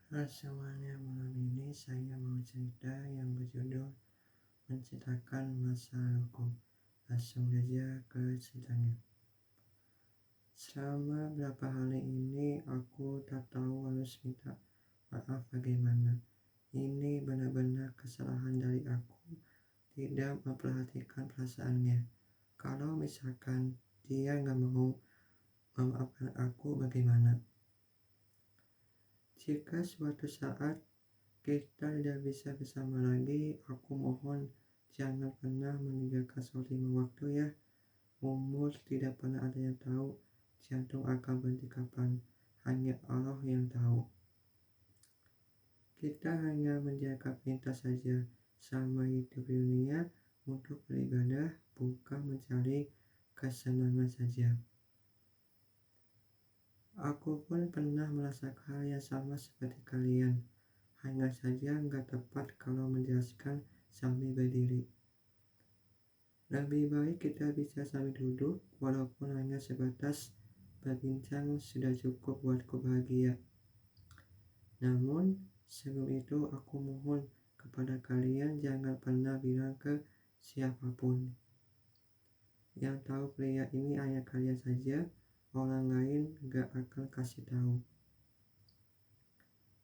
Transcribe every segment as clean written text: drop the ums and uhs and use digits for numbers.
Halo semuanya, malam ini saya mau cerita yang berjudul Menceritakan Masa Laluku. Langsung saja ke ceritanya. Selama beberapa hari ini aku tak tahu harus minta maaf bagaimana. Ini benar-benar kesalahan dari aku tidak memperhatikan perasaannya. Kalau misalkan dia nggak mau memaafkan aku, bagaimana? Jika suatu saat kita tidak bisa bersama lagi, aku mohon jangan pernah meninggalkan sholat 5 waktu ya. Umur tidak pernah ada yang tahu, jantung akan berhenti kapan, hanya Allah yang tahu. Kita hanya menjaga perintah saja sama hidup di dunia untuk beribadah, bukan mencari kesenangan saja. Aku pun pernah merasakan hal yang sama seperti kalian. Hanya saja nggak tepat kalau menjelaskan sambil berdiri. Lebih baik kita bisa sambil duduk, walaupun hanya sebatas berbincang sudah cukup buatku bahagia. Namun, sebelum itu aku mohon kepada kalian jangan pernah bilang ke siapapun. Yang tahu pria ini hanya kalian saja, orang lain gak akan kasih tahu.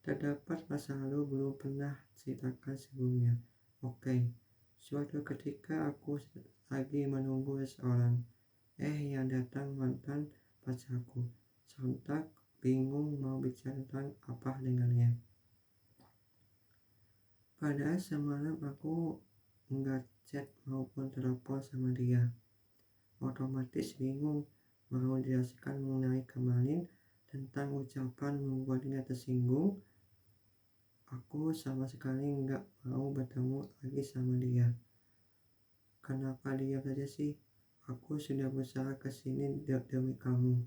Terdapat masa lalu belum pernah ceritakan sebelumnya. Oke, suatu ketika aku lagi menunggu seseorang, yang datang mantan pacarku. Sontak bingung mau bicara tentang apa dengannya. Padahal semalam aku enggak chat maupun telepon sama dia. Otomatis bingung mau jelaskan mengenai kemarin tentang ucapan membuatnya tersinggung. Aku sama sekali nggak mau bertemu lagi sama dia. Kenapa diam saja sih? Aku sudah berusaha kesini demi kamu.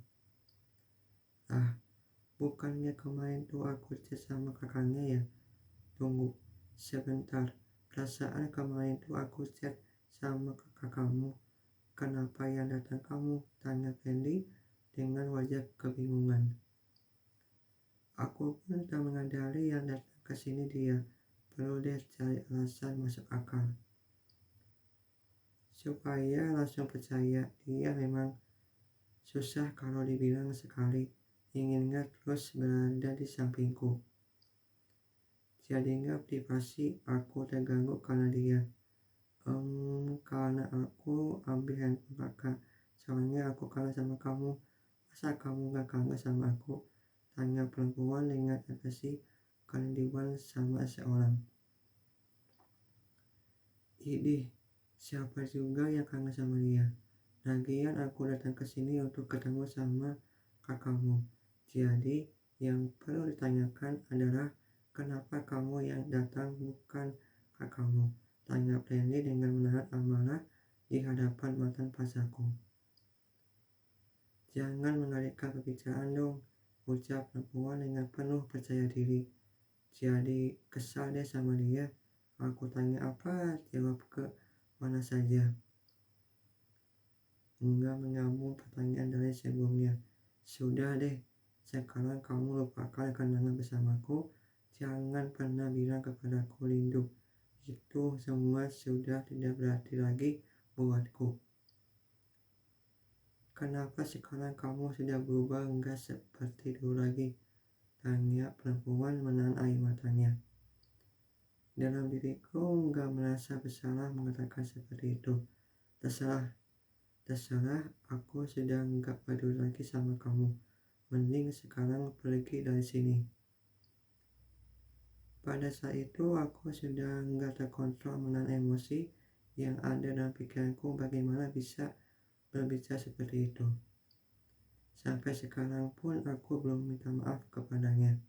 Bukannya kemarin tuh aku chat sama kakaknya ya? Tunggu, sebentar. Perasaan kemarin tuh aku chat sama kakak kamu. Kenapa yang datang kamu? Tanya Fendi dengan wajah kebingungan. Aku pun tak menyadari yang datang ke sini dia. Perlu deh cari alasan masuk akal. Supaya langsung percaya dia memang susah kalau dibilang sekali. Inginnya terus berada di sampingku. Jadinya privasi aku terganggu karena dia. Karena aku ambil handphone kakak. Soalnya aku kangen sama kamu. Masa kamu gak kangen sama aku? Tanya perempuan dengan ekspresi kerinduan sama seorang. Idih, siapa juga yang kangen sama dia? Lagian aku datang ke sini untuk ketemu sama kakakmu. Jadi yang perlu ditanyakan adalah kenapa kamu yang datang bukan kakakmu? Tanya Prendy dengan menahan amarah di hadapan mantan pacarku. Jangan mengalihkan pembicaraan dong, ucap perempuan dengan penuh percaya diri. Jadi kesal deh sama dia. Aku tanya apa, jawab ke mana saja. Enggak menyambung pertanyaan dari sebelumnya. Sudah deh, sekarang kamu lupakan kenangan bersamaku. Jangan pernah bilang kepadaku rindu. Itu semua sudah tidak berarti lagi buatku. Kenapa sekarang kamu sudah berubah enggak seperti dulu lagi? Tanya perempuan menahan air matanya. Dalam diriku enggak merasa bersalah mengatakan seperti itu. Terserah, aku sudah enggak peduli lagi sama kamu. Mending sekarang pergi dari sini. Pada saat itu aku sudah enggak terkontrol menahan emosi yang ada dalam pikiranku. Bagaimana bisa berbicara seperti itu. Sampai sekarang pun aku belum minta maaf kepadanya.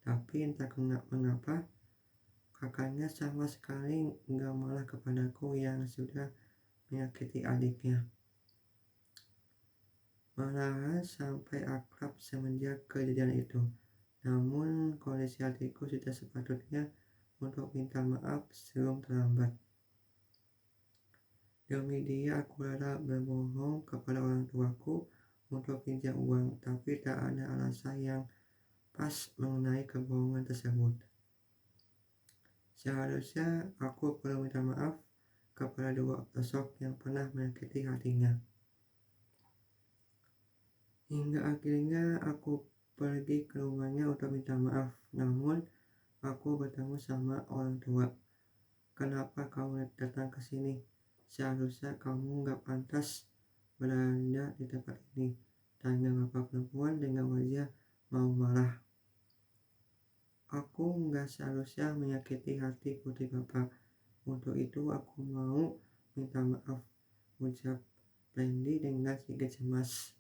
Tapi entah mengapa kakaknya sama sekali enggak malah kepadaku yang sudah menyakiti adiknya. Malahan sampai akrab semenjak kejadian itu. Namun kondisi hatiku sudah sepatutnya untuk minta maaf sebelum terlambat. Demi dia aku rela berbohong kepada orang tuaku untuk pinjam uang, tapi tak ada alasan yang pas mengenai kebohongan tersebut. Seharusnya aku perlu minta maaf kepada dua sosok yang pernah menyakiti hatinya. Hingga akhirnya aku pergi ke rumahnya untuk minta maaf. Namun aku bertemu sama orang tua. Kenapa kamu datang ke sini? Seharusnya kamu gak pantas berada di tempat ini. Tanya bapak perempuan dengan wajah mau marah. Aku gak seharusnya menyakiti hati putri bapak. Untuk itu aku mau minta maaf, ucap Randy dengan sedikit cemas.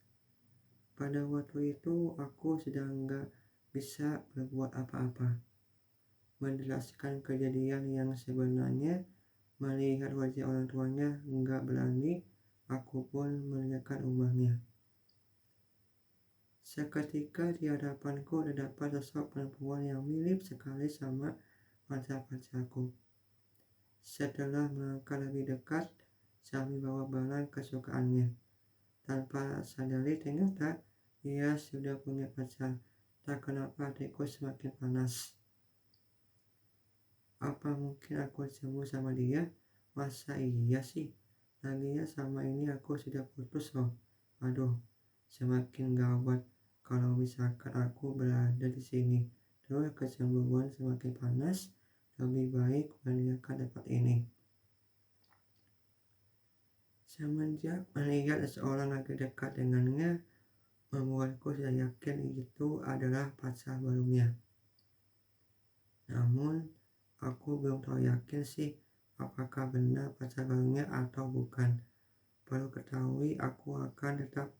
Pada waktu itu aku sedang gak bisa berbuat apa-apa. Menjelaskan kejadian yang sebenarnya, melihat wajah orang tuanya gak berani, aku pun meninggalkan rumahnya. Seketika di hadapanku terdapat sosok perempuan yang mirip sekali sama pacar-pacarku. Setelah melangkah lebih dekat, sambil bawa barang kesukaannya. Tanpa sadari ternyata ia sudah punya pacar. Tak kenapa hatiku semakin panas. Apa mungkin aku cemburu sama dia? Masa iya sih? Laginya sama ini aku sudah putus loh. Aduh, semakin gawat. Kalau misalkan aku berada di sini, terus kecemburuan semakin panas, lebih baik meninggalkan tempat ini. Semenjak melihat seseorang lagi dekat dengannya, membuatku sudah yakin itu adalah pacar barunya. Namun, aku belum tahu yakin sih apakah benar pacar barunya atau bukan. Perlu ketahui aku akan tetap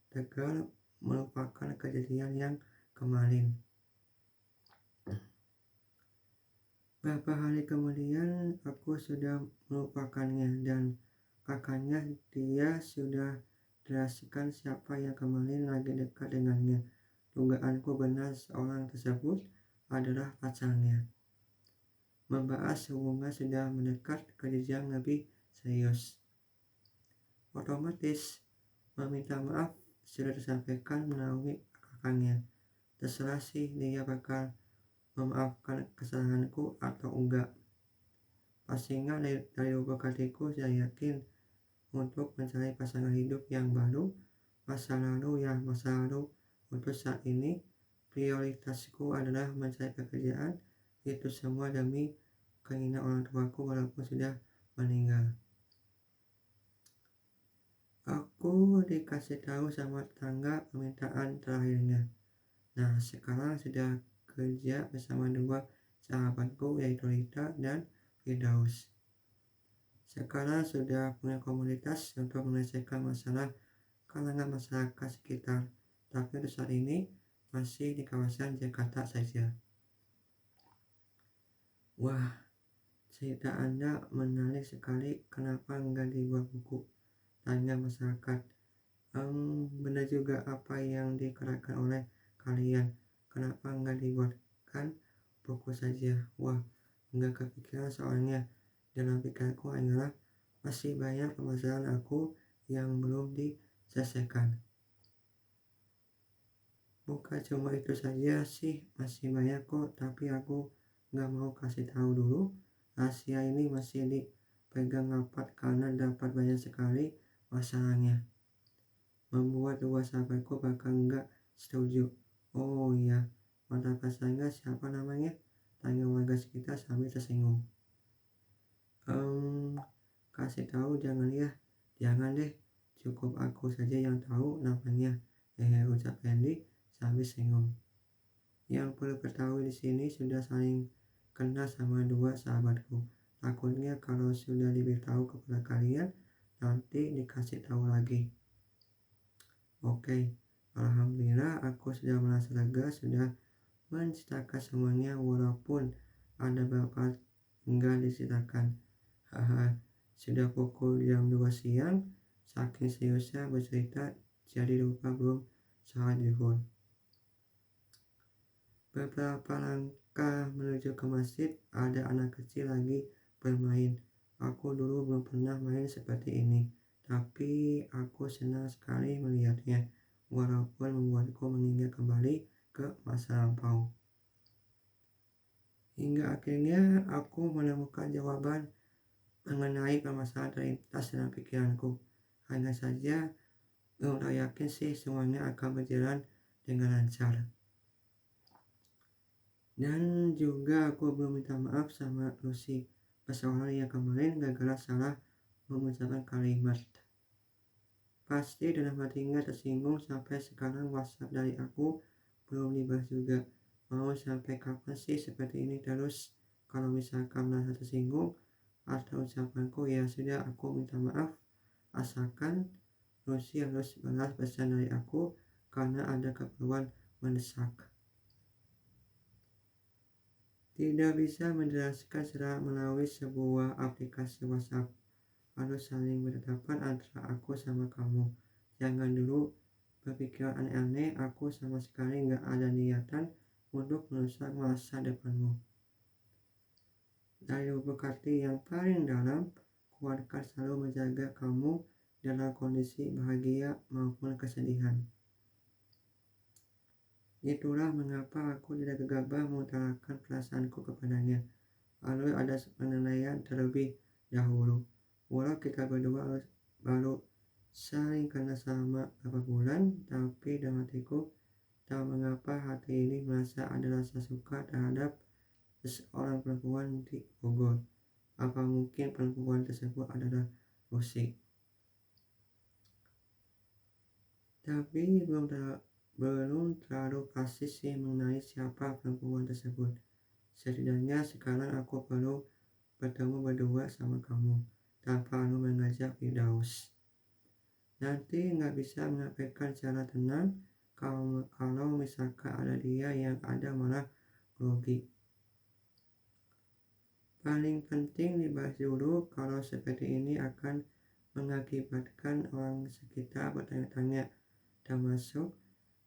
tegar melupakan kejadian yang kemarin. Beberapa hari kemudian aku sudah melupakannya dan kakaknya dia sudah dirahasiakan siapa yang kemarin lagi dekat dengannya. Dugaanku benar, seorang tersebut adalah pacarnya. Membahas hubungan sudah mendekat ke jenjang lebih serius. Otomatis meminta maaf sudah disampaikan melalui kakaknya. Terserah sih dia bakal memaafkan kesalahanku atau enggak. Pastinya dari lubuk hatiku saya yakin untuk mencari pasangan hidup yang baru. Masa lalu ya masa lalu. Untuk saat ini prioritasku adalah mencari pekerjaan. Itu semua demi keinginan orang tuaku walaupun sudah meninggal. Aku dikasih tahu sama tetangga permintaan terakhirnya. Nah, sekarang sudah kerja bersama dua sahabatku yaitu Rita dan Firdaus. Sekarang sudah punya komunitas untuk menyelesaikan masalah kalangan masyarakat sekitar. Tapi untuk saat ini masih di kawasan Jakarta saja. Wah, cerita Anda menarik sekali. Kenapa enggak dibuat buku? Tanya masyarakat. Benar juga apa yang dikatakan oleh kalian. Kenapa enggak dibuatkan buku saja? Wah, enggak kepikiran soalnya. Dalam pikiranku hanyalah masih banyak permasalahan aku yang belum diselesaikan. Bukan cuma itu saja sih, masih banyak kok, tapi aku nggak mau kasih tahu dulu. Rahasia ini masih dipegang rapat karena dapat banyak sekali masalahnya. Membuat dua sahabatku bahkan nggak setuju. Oh iya, mantan pasangan siapa namanya? Tanya warga sekitar sambil tersinggung. Kasih tahu jangan ya, jangan deh, cukup aku saja yang tahu namanya. Ucap Randy sambil singgung. Yang perlu ketahui di sini sudah saling kenal sama dua sahabatku. Takutnya kalau sudah diberitahu kepada kalian, nanti dikasih tahu lagi. Oke, alhamdulillah aku sudah merasa lega sudah menceritakan semuanya walaupun ada beberapa enggak diceritakan. Haha, sudah pukul jam 2 siang, saking seriusnya bercerita jadi lupa belum sholat zuhur. Beberapa langkah menuju ke masjid, ada anak kecil lagi bermain. Aku dulu belum pernah main seperti ini, tapi aku senang sekali melihatnya, walaupun membuatku mengingat kembali ke masa lampau. Hingga akhirnya aku menemukan jawaban mengenai permasalahan terlintas dalam pikiranku. Hanya saja udah yakin sih semuanya akan berjalan dengan lancar. Dan juga aku belum minta maaf sama Lucy, persoalan yang kemarin gagal salah mengucapkan kalimat. Pasti dalam hatinya tersinggung sampai sekarang. WhatsApp dari aku belum dibahas juga. Mau sampai kapan sih seperti ini terus? Kalau misalkan merasa tersinggung atau ucapanku, ya sudah, aku minta maaf. Asalkan Lucy harus balas pesan dari aku karena ada keperluan mendesak. Tidak bisa menjelaskan secara melalui sebuah aplikasi WhatsApp. Harus saling berhadapan antara aku sama kamu. Jangan dulu berpikiran aneh-aneh, aku sama sekali gak ada niatan untuk merusak masa depanmu. Dari lubuk hati yang paling dalam, kuatkan selalu menjaga kamu dalam kondisi bahagia maupun kesedihan. Itulah mengapa aku tidak gegabah mengutarakan perasaanku kepadanya. Lalu ada penilaian terlebih dahulu. Walau kita berdua baru saling kenal selama beberapa bulan, tapi dalam hatiku tak mengapa hati ini merasa ada rasa suka terhadap seorang perempuan di Bogor. Apa mungkin perempuan tersebut adalah Lucy? Tapi belum terlalu pasti sih mengenai siapa perempuan tersebut. Setidaknya sekarang aku perlu bertemu berdua sama kamu tanpa harus mengajak Firdaus. Nanti nggak bisa menyampaikan secara tenang kalau misalkan ada dia yang ada malah grogi. Paling penting dibahas dulu kalau seperti ini akan mengakibatkan orang sekitar bertanya-tanya, termasuk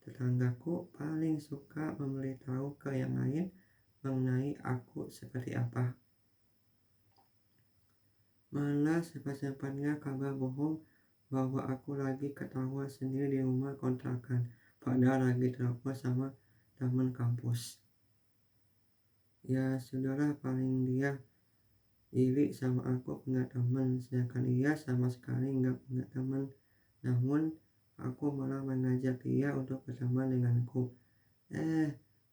tetanggaku paling suka memberitahu ke yang lain mengenai aku seperti apa. Malah sempat-sempatnya kabar bohong bahwa aku lagi ketawa sendiri di rumah kontrakan, padahal lagi telepon sama teman kampus. Ya sudahlah, paling dia iri sama aku punya teman, sedangkan ia sama sekali nggak punya teman. Namun aku malah mengajak dia untuk berteman denganku.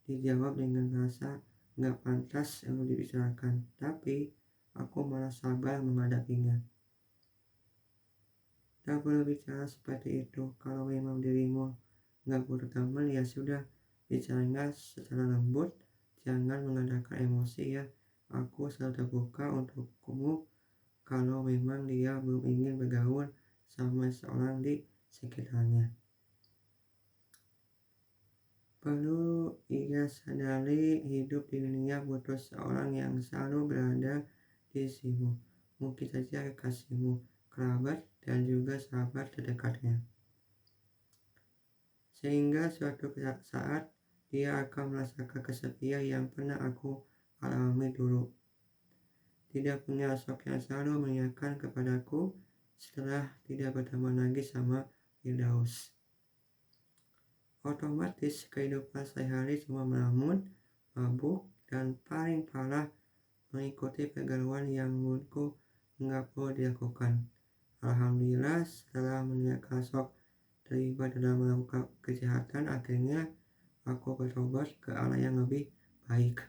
Dijawab dengan rasa nggak pantas untuk dibicarakan, tapi aku malah sabar menghadapinya. Tak perlu bicara seperti itu. Kalau memang dirimu nggak butuh teman, ya sudah, bicaranya secara lembut, jangan mengandalkan emosi ya. Aku selalu terbuka untukmu kalau memang dia belum ingin bergaul sama seorang di sekitarnya. Perlu ia sadari, hidup di dunia butuh seorang yang selalu berada di sisimu. Mungkin saja kekasihmu, kerabat, dan juga sahabat terdekatnya. Sehingga suatu saat dia akan merasakan kesepian yang pernah aku alami dulu. Tidak punya sosok yang selalu mengingatkan kepadaku setelah tidak berteman lagi sama Firdaus. Otomatis kehidupan sehari-hari cuma melamun, mabuk, dan paling parah mengikuti pergaulan yang menurutku nggak perlu dilakukan. Alhamdulillah, setelah meninggalkan sok terlibat dalam melakukan kejahatan, akhirnya aku bertobat ke arah yang lebih baik.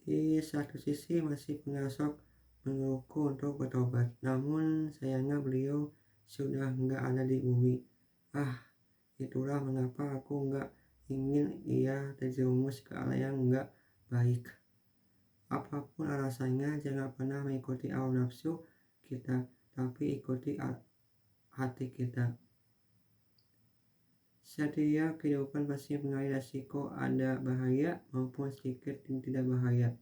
Di satu sisi masih punya sok menyuruhku untuk bertobat, namun sayangnya beliau sudah nggak ada di bumi. Itulah mengapa aku nggak ingin ia terjerumus ke arah yang nggak baik. Apapun alasannya, jangan pernah mengikuti hawa nafsu kita, tapi ikuti hati kita. Setiap kehidupan pasti mengalami resiko, ada bahaya maupun sedikit tidak bahaya.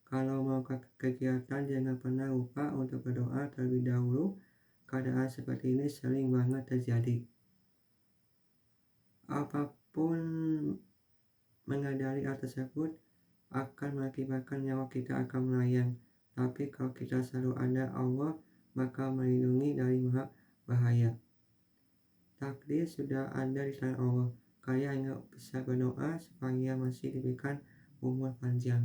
Kalau mau kegiatan, jangan pernah lupa untuk berdoa terlebih dahulu. Keadaan seperti ini sering banget terjadi. Apapun mengadari hal tersebut akan mengakibatkan nyawa kita akan melayang. Tapi kalau kita selalu ada, Allah bakal melindungi dari bahaya. Takdir sudah ada di tangan Allah. Kalian hanya bisa berdoa supaya masih diberikan umur panjang.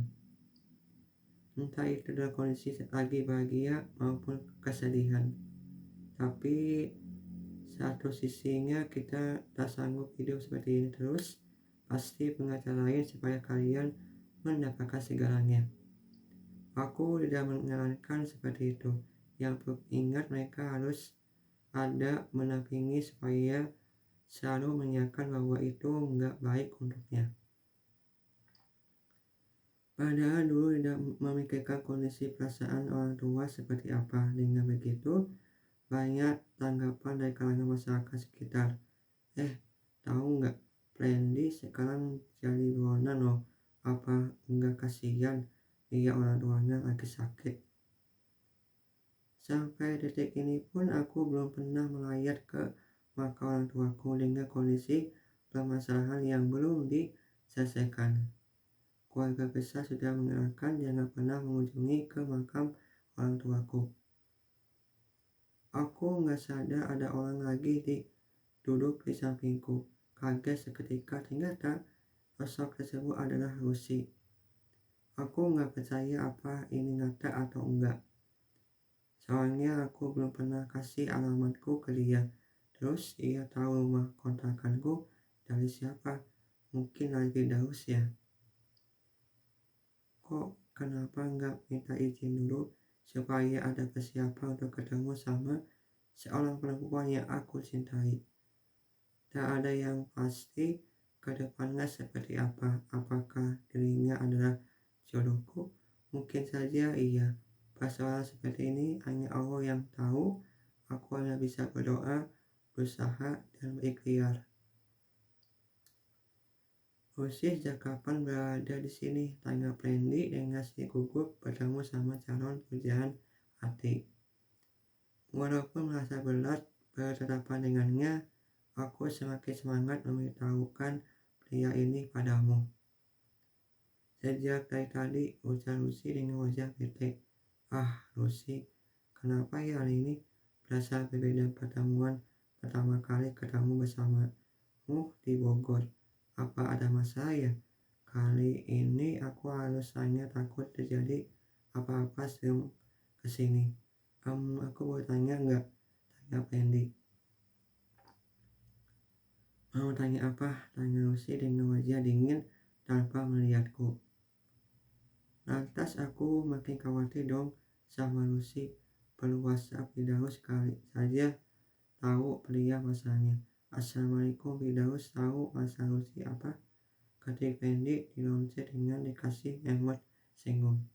Entah itu dalam kondisi lagi bahagia maupun kesedihan. Tapi satu sisinya kita tak sanggup hidup seperti ini terus. Pasti pengacara lain supaya kalian mendapatkan segalanya. Aku tidak menyarankan seperti itu. Yang perlu ingat mereka harus ada menampingi supaya selalu mengingatkan bahwa itu nggak baik untuknya. Padahal dulu tidak memikirkan kondisi perasaan orang tua seperti apa. Dengan begitu, banyak tanggapan dari kalangan masyarakat sekitar. Tahu nggak? Randy sekarang jadi buronan loh. Apa nggak kasihan dia orang tuanya lagi sakit? Sampai detik ini pun aku belum pernah melayat ke makam orang tuaku dengan kondisi permasalahan yang belum diselesaikan. Keluarga besar sudah mengarahkan jangan pernah mengunjungi ke makam orang tuaku. Aku nggak sadar ada orang lagi duduk di sampingku. Kaget seketika ternyata sosok tersebut adalah Lucy. Aku nggak percaya apa ini nyata atau enggak. Soalnya aku belum pernah kasih alamatku ke dia. Terus dia tahu rumah kontrakanku dari siapa? Mungkin dari Firdaus ya. Kok kenapa nggak minta izin dulu supaya ada persiapan untuk ketemu sama seorang perempuan yang aku cintai? Tak ada yang pasti ke depannya seperti apa. Apakah dirinya adalah jodohku? Mungkin saja iya. Persoalan seperti ini hanya Allah yang tahu. Aku hanya bisa berdoa, berusaha, dan berikhtiar. Lucy sejak kapan berada di sini? Tanya Prendy dengan si gugup bertemu sama calon pujaan hati. Walaupun merasa berat bertetapan dengannya, aku semakin semangat memberitahukan pria ini padamu. Sejak dari tadi, ujar Lucy dengan wajah bete. Lucy, kenapa ya hari ini berasa berbeda pertemuan pertama kali ketemu bersamamu di Bogor? Apa ada masalah ya? Kali ini aku harus hanya takut terjadi apa-apa sebelum kesini. Aku boleh tanya nggak? Tanya Pendi. Mau tanya apa? Tanya Lucy dengan wajah dingin tanpa melihatku. Lantas aku makin khawatir dong sama Lucy. Perlu WhatsApp Firdaus sekali saja tahu pria masalahnya. Assalamualaikum Firdaus, tahu masalah Lucy apa? Ketik Pendi diloncat dengan dikasih emot singgung.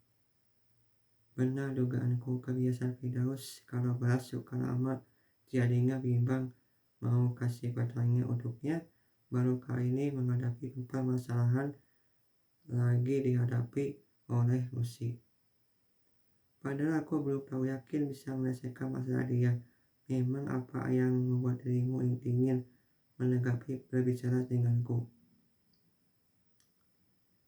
Benar dugaanku, kebiasaan Firdaus kalau berat suka lama, jadinya bimbang mau kasih pertanyaan untuknya. Baru kali ini menghadapi permasalahan lagi dihadapi oleh Lucy. Padahal aku belum tahu yakin bisa menyelesaikan masalah dia. Memang apa yang membuat dirimu ingin menanggapi berbicara denganku?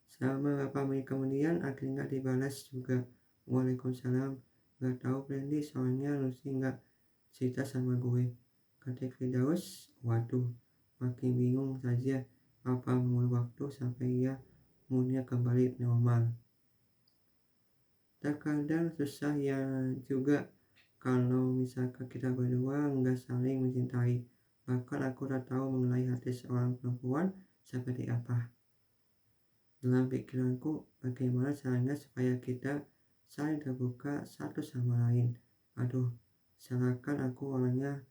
Selama beberapa menit kemudian akhirnya dibalas juga. Waalaikumsalam. Gak tahu Brandy, soalnya Lucy gak cerita sama gue. Ketik Firdaus. Waduh, makin bingung saja. Apa menunggu waktu sampai ia moodnya kembali normal? Terkadang susah ya juga kalau misalkan kita berdua nggak saling mencintai. Bahkan aku tak tahu mengenai hati seorang perempuan seperti apa. Dalam pikiranku, bagaimana caranya supaya kita saling terbuka satu sama lain. Salahkan aku orangnya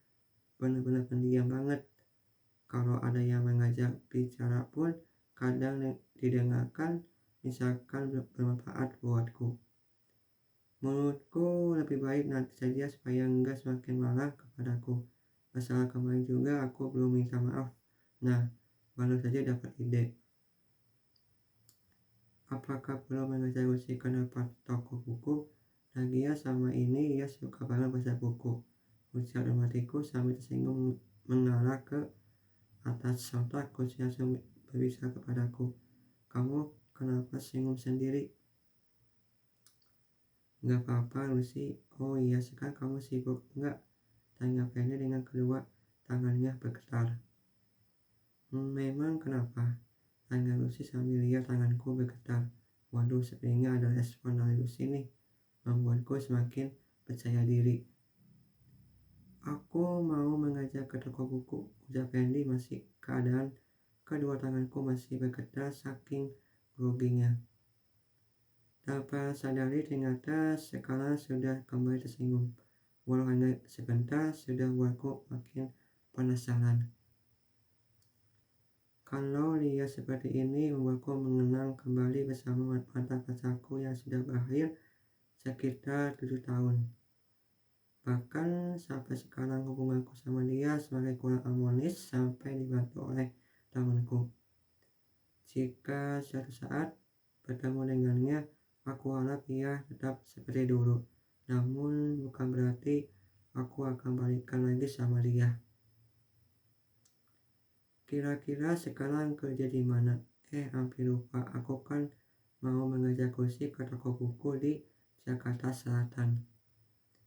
benar-benar pendiam banget. Kalau ada yang mengajak bicara pun kadang didengarkan, misalkan bermanfaat buatku. Menurutku lebih baik nanti saja supaya enggak semakin marah kepadaku. Masalah kemarin juga aku belum minta maaf. Nah, baru saja dapat ide. Apakah perlu mengajak Lucy ke tempat toko buku? Lagian sama ini ia suka banget baca buku. Ujar dalam hatiku sambil tersinggung mengarah ke atas. Sontak Lucy langsung berbicara kepadaku. Kamu kenapa singgung sendiri? Gak apa-apa Lucy. Oh iya, sekarang kamu sibuk enggak? Tanya Penny dengan kedua tangannya bergetar. Memang kenapa? Tanya Lucy sambil lihat tanganku bergetar. Waduh, sepertinya ada respon dari Lucy nih, membuatku semakin percaya diri. Aku mau mengajak ke toko buku, ujar Fendi masih keadaan kedua tanganku masih bergetar saking groginya. Tanpa sadari ternyata sekarang sudah kembali tersinggung. Walau hanya sebentar sudah buatku makin penasaran. Kalau lihat seperti ini membuatku mengenang kembali bersama mata pacarku yang sudah berakhir sekitar 7 tahun. Bahkan sampai sekarang hubunganku sama dia semakin kurang harmonis sampai dibantu oleh temanku. Jika suatu saat bertemu dengannya, aku harap ia tetap seperti dulu. Namun bukan berarti aku akan balikan lagi sama dia. Kira-kira sekarang kerja di mana? Hampir lupa. Aku kan mau mengajak Lucy ke toko buku di Jakarta Selatan.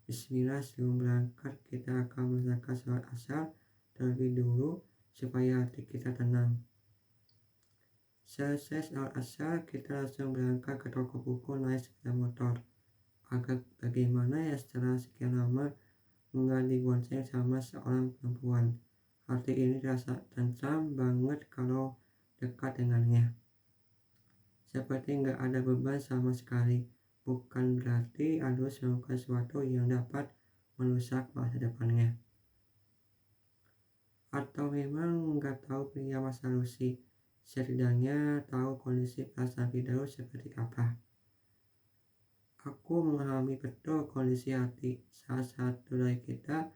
Bismillah, sebelum berangkat kita akan mengerjakan sholat asar terlebih dulu supaya hati kita tenang. Selesai sholat asar, kita langsung berangkat ke toko buku naik sepeda motor. Agak bagaimana ya setelah sekian lama nggak dibonceng sama seorang perempuan. Hati ini terasa tentram banget kalau dekat dengannya. Seperti nggak ada beban sama sekali. Bukan berarti harus melakukan sesuatu yang dapat merusak masa depannya. Atau memang nggak tahu pria masa Lucy. Setidaknya tahu kondisi perasaan Firdaus seperti apa. Aku memahami betul kondisi hati. Salah satu dari kita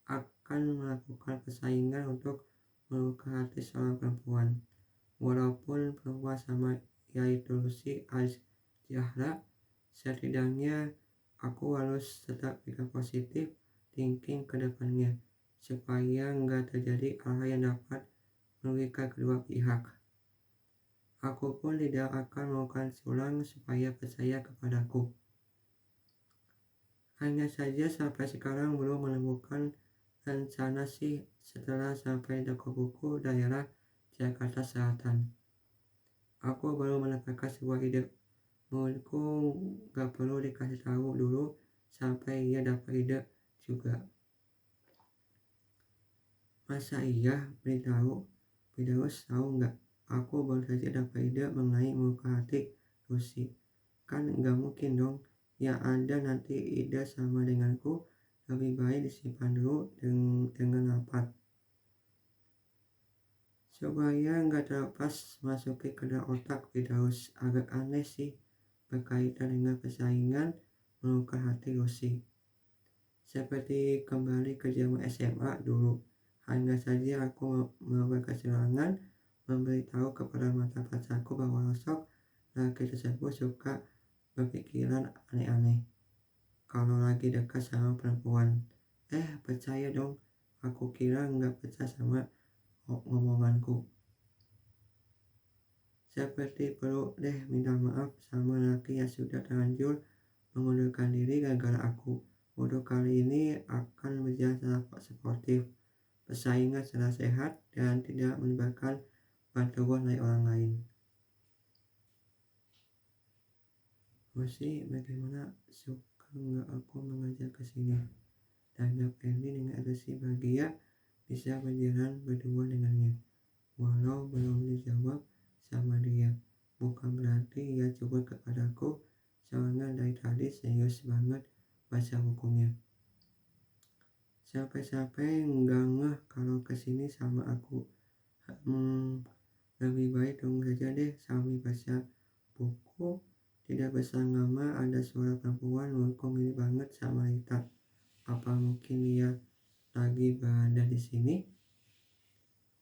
akan melakukan persaingan untuk melukai hati seorang perempuan. Walaupun perempuan sama yaitu Lucy Alice Zahra, setidaknya aku harus tetap pikir positif thinking ke depannya supaya nggak terjadi hal yang dapat merugikan kedua pihak. Aku pun tidak akan melakukan ulang supaya percaya kepadaku. Hanya saja sampai sekarang belum menemukan rencana sih setelah sampai toko buku daerah Jakarta Selatan. Aku baru mendapatkan sebuah ide. Menurutku gak perlu dikasih tahu dulu sampai ia dapat ide juga. Masa iya beritahu? Firdaus tahu nggak? Aku baru saja dapat ide mengenai muka hati Lucy. Kan nggak mungkin dong yang ada nanti ide sama denganku. Lebih baik disimpan dulu dengan rapat supaya nggak terlepas masuki ke dalam otak Firdaus. Agak aneh sih berkaitan dengan persaingan melukai hati Lucy. Seperti kembali ke zaman SMA dulu. Hanya saja aku berkesilangan memberitahu kepada mantan pacarku bahwa sosok laki tersebut suka berpikiran aneh-aneh kalau lagi dekat sama perempuan. Percaya dong, aku kira nggak percaya sama ngomonganku. Seperti perlu deh minta maaf sama laki yang sudah terlanjur mengundurkan diri gara-gara aku. Untuk kali ini akan berjalan secara sportif, persaingan secara sehat dan tidak melibatkan bantuan dari orang lain. Lucy, bagaimana suka nggak aku mengajak ke sini? Tanya Fendi dengan ekspresi bahagia bisa berjalan berdua dengannya. Walau belum dijawab sama dia, bukan berarti ia cukup kepadaku, soalnya dari tadi serius banget baca bukunya. Sampai-sampai nggak ngeh kalau kesini sama aku. Lebih baik tunggu saja deh sambil baca buku. Tidak berselang lama ada suara perempuan menurutku mirip banget sama Rita. Apa mungkin dia lagi berada di sini?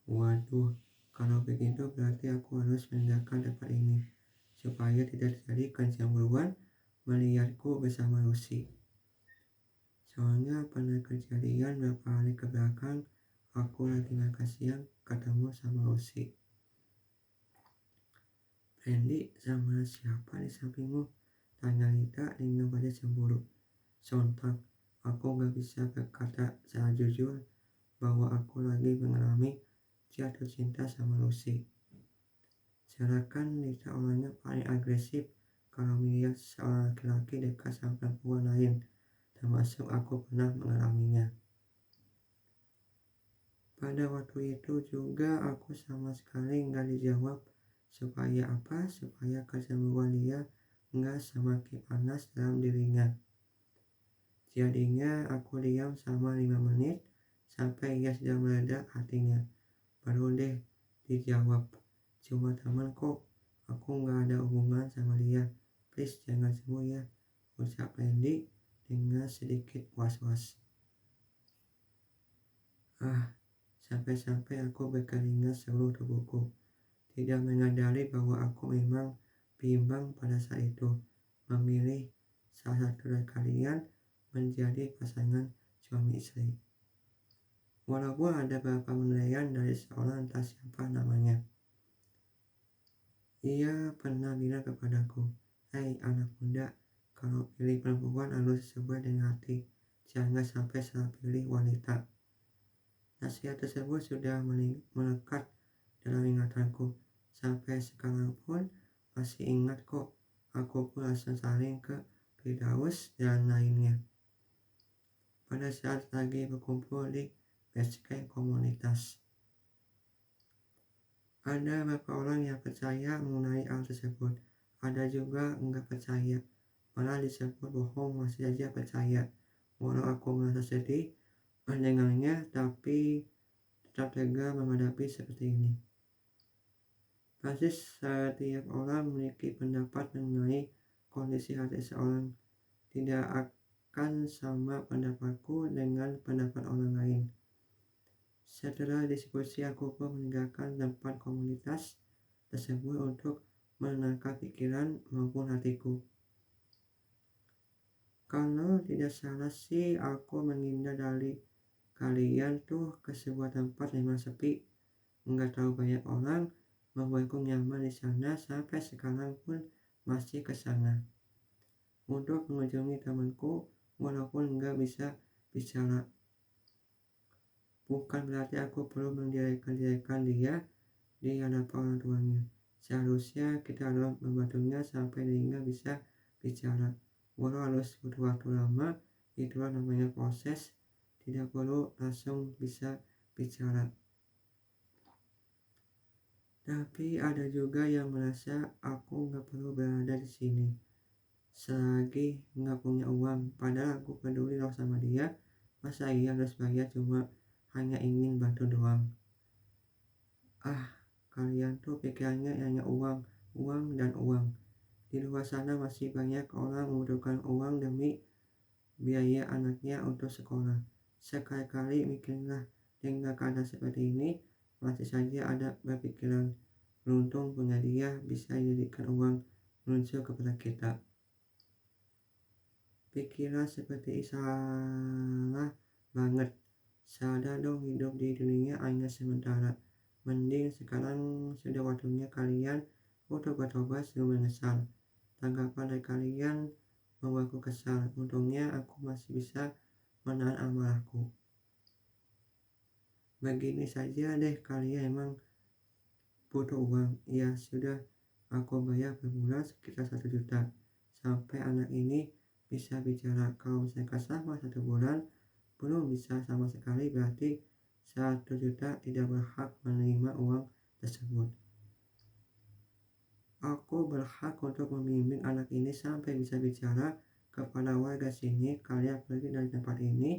Waduh, kalau begitu berarti aku harus meninggalkan tempat ini supaya tidak terjadi kecemburuan melihatku bersama Lucy. Soalnya pernah kejadian beberapa hari ke belakang aku lagi makan siang ketemu sama Lucy. Fendi, sama siapa di sampingmu? Tanya Rita dengan wajah cemburu. Sontak, aku gak bisa berkata secara jujur. bahwa aku lagi mengalami jatuh cinta sama Lucy. Sedangkan Lisa orangnya paling agresif kalau melihat seorang laki-laki dekat sama perempuan lain, termasuk aku pernah mengalaminya. Pada waktu itu juga aku sama sekali nggak dijawab. Supaya apa? Supaya kecemburuan dia nggak semakin panas dalam dirinya. Jadinya aku diam sama 5 menit sampai ia sudah meledak hatinya. Baru deh dijawab, cuma teman kok, aku nggak ada hubungan sama dia. Please jangan sembuh ya, ucap Randy dengan sedikit was-was. Sampai-sampai aku berkeringat seluruh tubuhku. Tidak menyadari bahwa aku memang bimbang pada saat itu memilih salah satu dari kalian menjadi pasangan suami istri. Walaupun ada beberapa penilaian dari seorang entah siapa namanya. Ia pernah bilang kepadaku, "Hei anak muda, kalau pilih perempuan harus sesuai dengan hati, jangan sampai salah pilih wanita." Nasihat tersebut sudah melekat dalam ingatanku. Sampai sekarang pun masih ingat kok. Aku pun langsung saling ke Firdaus dan lainnya. Pada saat lagi berkumpul di basecamp komunitas. Ada beberapa orang yang percaya mengenai hal tersebut. Ada juga enggak percaya. Malah disebut bohong masih saja percaya. Walau aku merasa sedih mendengarnya, tapi tetap tega menghadapi seperti ini. Pasti setiap orang memiliki pendapat mengenai kondisi hati seorang. Tidak akan sama pendapatku dengan pendapat orang lain. Setelah diskusi, aku pun meninggalkan tempat komunitas tersebut untuk menenangkan pikiran maupun hatiku. Kalau tidak salah sih, aku menghindar dari kalian tuh ke sebuah tempat memang sepi, nggak tahu banyak orang, membuatku nyaman di sana sampai sekarang pun masih ke sana untuk mengunjungi temanku walaupun nggak bisa bicara. Bukan berarti aku perlu menjelek-jelekan dia di hadapan orang tuanya. Seharusnya kita harus membantunya sampai dia bisa bicara. Walau harus butuh waktu lama, itulah namanya proses. Tidak perlu langsung bisa bicara. Tapi ada juga yang merasa aku nggak perlu berada di sini selagi nggak punya uang. Padahal aku peduli loh sama dia. Masa iya harus bayar cuma hanya ingin bantu doang. Kalian tuh pikirannya hanya uang, uang dan uang. Di luar sana masih banyak orang membutuhkan uang demi biaya anaknya untuk sekolah. Sekali-kali mikirlah, dengan keadaan seperti ini masih saja ada berpikiran beruntung punya dia bisa dijadikan uang menuju kepada kita. Pikiran seperti salah banget. Sadar dong, hidup di dunia hanya sementara. Mending sekarang sudah waktunya kalian untuk bertobat sebelum menyesal. Tanggapan dari kalian membuatku kesal. Untungnya aku masih bisa menahan amarahku. Begini saja deh, kalian emang butuh uang. Ya sudah, aku bayar per bulan sekitar 1 juta. Sampai anak ini bisa bicara. Kalau misalkan selama 1 bulan belum bisa sama sekali, berarti 1 juta tidak berhak menerima uang tersebut. Aku berhak untuk membimbing anak ini sampai bisa bicara. Kepada warga sini, kalian pergi dari tempat ini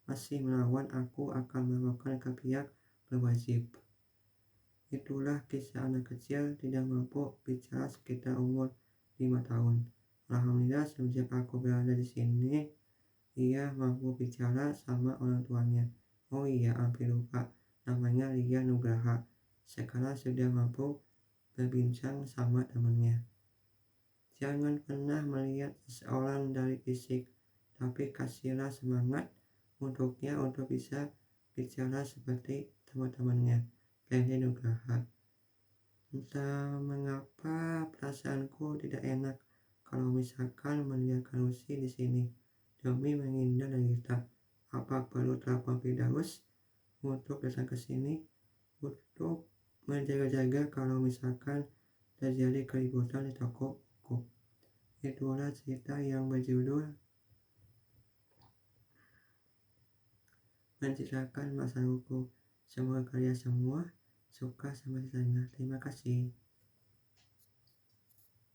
masih melawan, aku akan melaporkan ke pihak berwajib. Itulah kisah anak kecil tidak mampu bicara sekitar umur 5 tahun. Alhamdulillah sejak aku berada di sini, ia mampu bicara sama orang tuanya. Oh iya, hampir lupa. Namanya Lia Nugraha. Sekarang sudah mampu berbincang sama temannya. Jangan pernah melihat seseorang dari fisik, tapi kasihlah semangat untuknya untuk bisa bicara seperti teman-temannya. Lia Nugraha. Entah mengapa perasaanku tidak enak kalau misalkan meninggalkan Lucy di sini demi menghindar dari kita. Apa perlu telepon Firdaus untuk datang ke sini untuk menjaga-jaga kalau misalkan terjadi keributan di toko buku. Itulah cerita yang berjudul menceritakan masa buku. Semoga kalian semua suka sama ceritanya. Terima kasih.